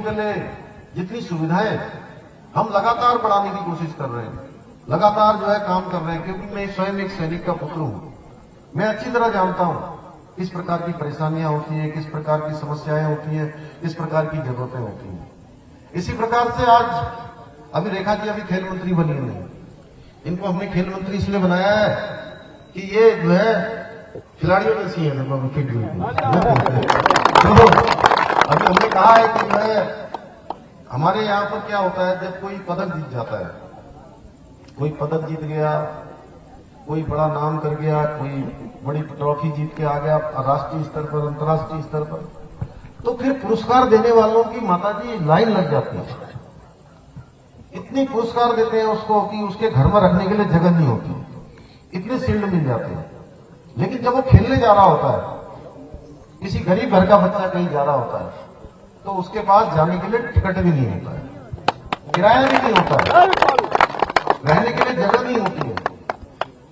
के लिए जितनी सुविधाएं हम लगातार बढ़ाने की कोशिश कर रहे हैं, लगातार जो है काम कर रहे हैं, क्योंकि मैं स्वयं एक सैनिक का पुत्र हूं। मैं अच्छी तरह जानता हूं किस प्रकार की परेशानियां होती हैं, किस प्रकार की समस्याएं होती हैं, किस प्रकार की जरूरतें होती हैं। इसी प्रकार से आज अभी रेखा जी अभी खेल मंत्री बनी हुई है। इनको हमने खेल मंत्री इसलिए बनाया है कि ये जो है खिलाड़ियों जैसी है, फिट हुई तो अभी हमने कहा है कि जो है हमारे यहां पर क्या होता है, जब कोई पदक जीत जाता है, कोई पदक जीत गया, कोई बड़ा नाम कर गया, कोई बड़ी ट्रॉफी जीत के आ गया राष्ट्रीय स्तर पर, अंतर्राष्ट्रीय स्तर पर, तो फिर पुरस्कार देने वालों की माताजी लाइन लग जाती है। इतने पुरस्कार देते हैं उसको कि उसके घर में रखने के लिए जगह नहीं होती, इतने शील्ड मिल जाते हैं। लेकिन जब वो खेलने जा रहा होता है, किसी गरीब घर का बच्चा कहीं जा रहा होता है, तो उसके पास जाने के लिए टिकट भी नहीं होता है, किराया भी नहीं होता है, रहने के लिए जगह नहीं होती है।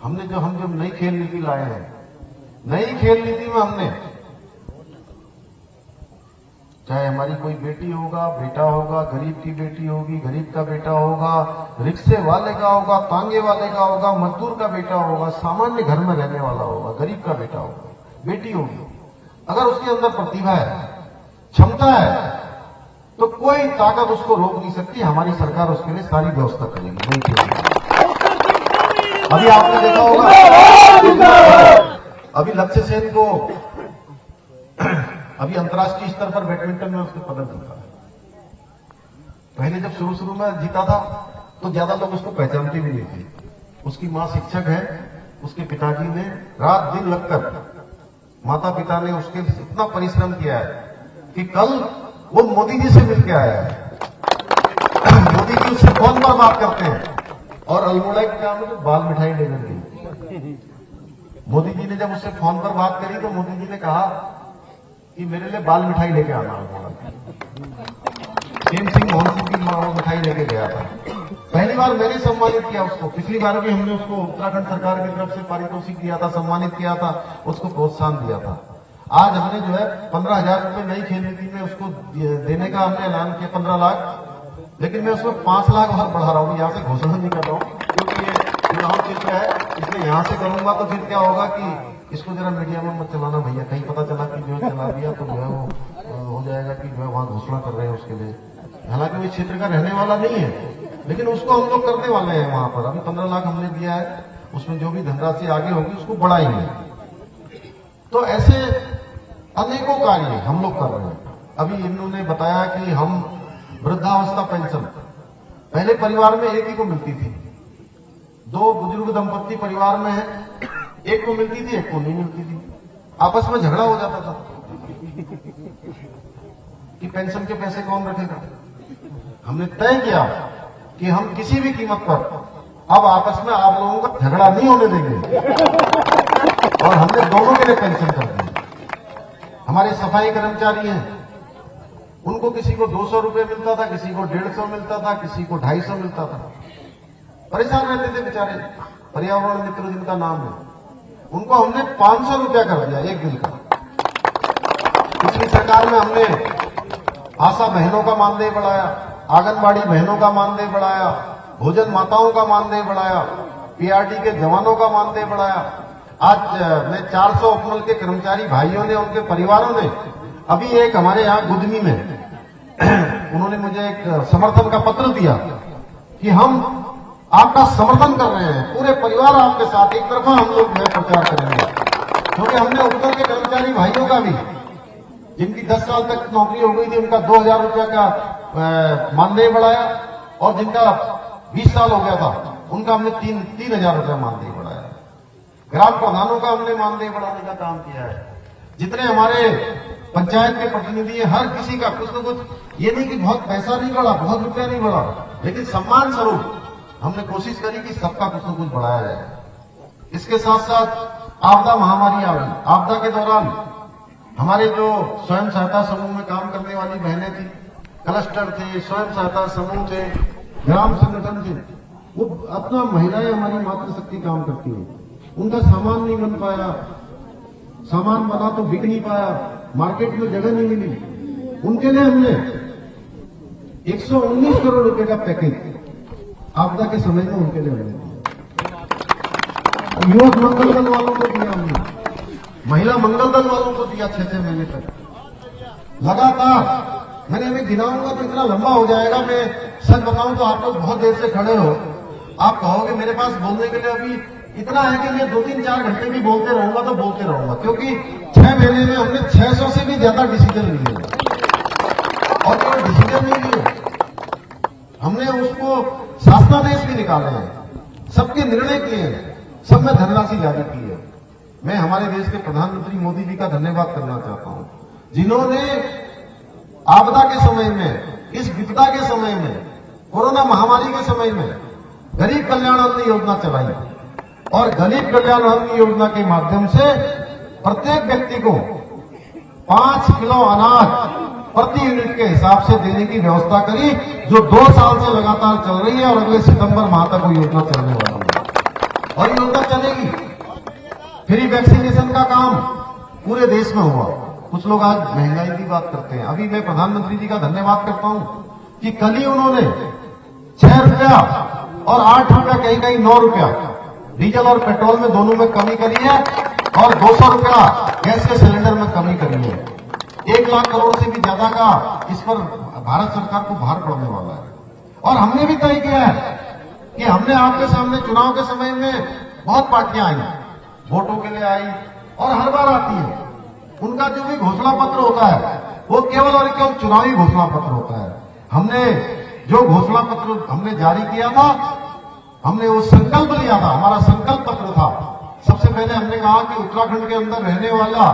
हम जो नई खेल नीति लाए हैं, नई खेल नीति में हमने चाहे हमारी कोई बेटी होगा, बेटा होगा, गरीब की बेटी होगी, गरीब का बेटा होगा, रिक्शे वाले का होगा, तांगे वाले का होगा, मजदूर का बेटा होगा, सामान्य घर में रहने वाला होगा, गरीब का बेटा होगा, बेटी होगी, अगर उसके अंदर प्रतिभा है, क्षमता है, तो कोई ताकत उसको रोक नहीं सकती। हमारी सरकार उसके लिए सारी व्यवस्था करेगी। नहीं करेगी। अभी आपने देखा होगा, अभी लक्ष्य सेन को अभी अंतर्राष्ट्रीय स्तर पर बैडमिंटन में उसने पदक जीता। पहले जब शुरू में जीता था तो ज्यादा लोग उसको पहचानते भी नहीं थे। उसकी मां शिक्षक है, उसके पिताजी ने रात दिन लगकर, माता पिता ने उसके इतना परिश्रम किया है कि कल वो मोदी जी से मिलकर आया है। मोदी जी उससे फोन पर बात करते हैं और अल्मोड़ा के काम में तो बाल मिठाई लेकर गई। मोदी जी ने जब उससे फोन पर बात करी तो मोदी जी ने कहा कि मेरे लिए बाल मिठाई लेके आना है। प्रेम सिंह मोहन सिंह की मां मिठाई लेके गया था। पहली बार मैंने सम्मानित किया उसको, पिछली बार भी हमने उसको उत्तराखंड सरकार की तरफ से पारितोषिक दिया था, सम्मानित किया था, उसको प्रोत्साहन दिया था। आज हमने जो है 15,000 रुपए नई खेल नीति में उसको देने का हमने ऐलान किया, 15 लाख, लेकिन मैं उसमें 5 लाख और बढ़ा रहा हूँ। यहाँ से घोषणा नहीं कर रहा हूँ क्योंकि ये चुनाव चिन्ह है, इसलिए यहाँ से करूंगा तो फिर क्या होगा कि इसको जरा मीडिया में मत चलाना भैया, कहीं पता चला कि जो चला दिया तो जो है वो हो जाएगा कि जो है वहां घोषणा कर रहे हैं उसके लिए। हालांकि वो क्षेत्र का रहने वाला नहीं है, लेकिन उसको हम लोग करने वाले हैं वहां पर। अभी 15 लाख हमने दिया है, उसमें जो भी धनराशि आगे होगी उसको बढ़ाएंगे। तो ऐसे अनेकों कार्य हम लोग कर रहे हैं। अभी इन्होंने बताया कि हम वृद्धावस्था पेंशन पहले परिवार में एक ही को मिलती थी, 2 बुजुर्ग दंपत्ति परिवार में है, एक को मिलती थी, एक को नहीं मिलती थी, आपस में झगड़ा हो जाता था कि पेंशन के पैसे कौन रखेगा। हमने तय किया कि हम किसी भी कीमत पर अब आपस में आप लोगों का झगड़ा नहीं होने देंगे और हमने दोनों के लिए पेंशन कर दी। हमारे सफाई कर्मचारी हैं, उनको किसी को 200 रुपए मिलता था, किसी को 150 मिलता था, किसी को 250 मिलता था। परेशान रहते थे बेचारे। पर्यावरण मित्र जिनका नाम है, उनको हमने 500 रुपया कर दिया एक दिन का। पिछली सरकार में हमने आशा बहनों का मानदेय बढ़ाया, आंगनबाड़ी बहनों का मानदेय बढ़ाया, भोजन माताओं का मानदेय बढ़ाया, पीआरटी के जवानों का मानदेय बढ़ाया। आज मैं 400 उपमल के कर्मचारी भाइयों ने, उनके परिवारों ने, अभी एक हमारे यहाँ गुदमी में उन्होंने मुझे एक समर्थन का पत्र दिया कि हम आपका समर्थन कर रहे हैं, पूरे परिवार आपके साथ, एक तरफा हम लोग जो प्रचार करेंगे। क्योंकि हमने उत्तर के कर्मचारी भाइयों का भी, जिनकी 10 साल तक नौकरी हो गई थी, उनका 2,000 रुपया का मानदेय बढ़ाया, और जिनका 20 साल हो गया था उनका हमने 3,000 रुपया मानदेय बढ़ाया। ग्राम प्रधानों का हमने मानदेय बढ़ाने का काम किया है। जितने हमारे पंचायत के प्रतिनिधि है, हर किसी का कुछ न कुछ, ये नहीं कि बहुत पैसा नहीं बढ़ा, बहुत रुपया नहीं बढ़ा, लेकिन सम्मान स्वरूप हमने कोशिश करी कि सबका कुछ न कुछ बढ़ाया जाए। इसके साथ साथ आपदा महामारी आ गई। आपदा के दौरान हमारे जो स्वयं सहायता समूह में काम करने वाली बहनें थी, क्लस्टर थे, स्वयं सहायता समूह थे, ग्राम संगठन थे, वो अपना महिलाएं हमारी मातृशक्ति काम करती हैं। उनका सामान नहीं बन पाया, सामान बना तो बिक नहीं पाया, मार्केट में जगह नहीं मिली, उनके लिए हमने 119 करोड़ रुपए का पैकेज आपदा के समय में उनके लिए हमने दिया। युवक मंगल दल वालों को दिया हमने, महिला मंगल दल वालों को दिया 6-6 महीने तक लगातार। मैंने अभी गिनाऊंगा तो इतना लंबा हो जाएगा। मैं सच बताऊं तो आप लोग बहुत देर से खड़े हो, आप कहोगे मेरे पास बोलने के लिए अभी इतना है कि मैं 2-3-4 घंटे भी बोलते रहूंगा तो बोलते रहूंगा, क्योंकि 6 महीने में हमने 600 से भी ज्यादा डिसीजन लिए और केवल डिसीजन नहीं लिए, हमने उसको शासनादेश भी निकाले हैं, सबके निर्णय किए हैं, सब में धनराशि जारी की है। मैं हमारे देश के प्रधानमंत्री मोदी जी का धन्यवाद करना चाहता हूं, जिन्होंने आपदा के समय में, इस विपदा के समय में, कोरोना महामारी के समय में गरीब कल्याण अन्न योजना चलाई और गरीब कल्याण अन्न योजना के माध्यम से प्रत्येक व्यक्ति को 5 किलो अनाज प्रति यूनिट के हिसाब से देने की व्यवस्था करी, जो 2 साल से लगातार चल रही है और अगले सितंबर माह तक वो योजना चलने वाली है और योजना चलेगी। फ्री वैक्सीनेशन का काम पूरे देश में हुआ। कुछ लोग आज महंगाई की बात करते हैं, अभी मैं प्रधानमंत्री जी का धन्यवाद करता हूं कि कल ही उन्होंने 6 रुपया और 8 रुपया, कहीं कहीं 9 रुपया डीजल और पेट्रोल में दोनों में कमी करी है और 200 रुपया गैस के सिलेंडर में कमी करी है। 1 लाख करोड़ से भी ज्यादा का इस पर भारत सरकार को भार पड़ने वाला है। और हमने भी तय किया है कि हमने आपके सामने चुनाव के समय में बहुत पार्टियां आई, वोटों के लिए आई और हर बार आती है, उनका जो भी घोषणा पत्र होता है वो केवल और केवल चुनावी घोषणा पत्र होता है। हमने जो घोषणा पत्र हमने जारी किया था, हमने वो संकल्प लिया था, हमारा संकल्प पत्र था। सबसे पहले हमने कहा कि उत्तराखंड के अंदर रहने वाला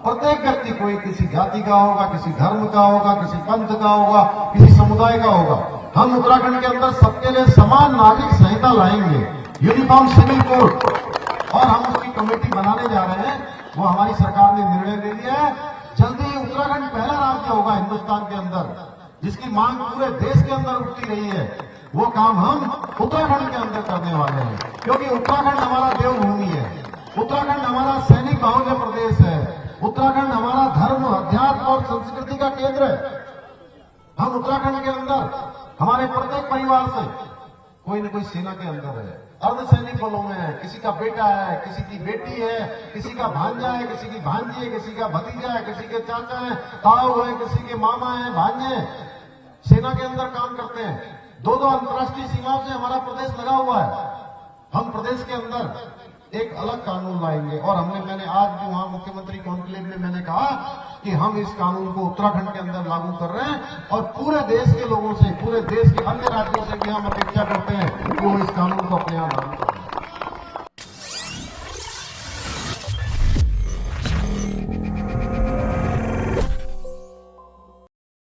प्रत्येक व्यक्ति, कोई किसी जाति का होगा, किसी धर्म का होगा, किसी पंथ का होगा, किसी समुदाय का होगा, हम उत्तराखंड के अंदर सबके लिए समान नागरिक संहिता लाएंगे, यूनिफॉर्म सिविल कोड, और हम उसकी कमेटी बनाने जा रहे हैं। वो हमारी सरकार ने निर्णय ले लिया है। जल्दी ही उत्तराखंड पहला राज्य होगा हिंदुस्तान के अंदर जिसकी मांग पूरे देश के अंदर उठती रही है, वो काम हम उत्तराखंड के अंदर करने वाले हैं, क्योंकि उत्तराखंड हमारा देवभूमि है, उत्तराखंड हमारा सैनिक बाहुल्य प्रदेश है, उत्तराखंड हमारा धर्म, अध्यात्म और संस्कृति का केंद्र है। हम उत्तराखंड के अंदर हमारे प्रत्येक परिवार से कोई न कोई सेना के अंदर है, अर्धसैनिक बलों में है, किसी का बेटा है, किसी की बेटी है, किसी का भांजा है, किसी की भांजी है, किसी का भतीजा है, किसी के चाचा है, ताऊ है, किसी के मामा है, भांजे सेना के अंदर काम करते हैं। 2-2 अंतर्राष्ट्रीय सीमाओं से हमारा प्रदेश लगा हुआ है। हम प्रदेश के अंदर एक अलग कानून लाएंगे और मैंने आज जो वहां मुख्यमंत्री कॉन्क्लेव में मैंने कहा कि हम इस कानून को उत्तराखंड के अंदर लागू कर रहे हैं और पूरे देश के लोगों से, पूरे देश के अन्य राज्यों से भी हम अपेक्षा करते हैं कि वो इस कानून को अपने यहां लागू करें।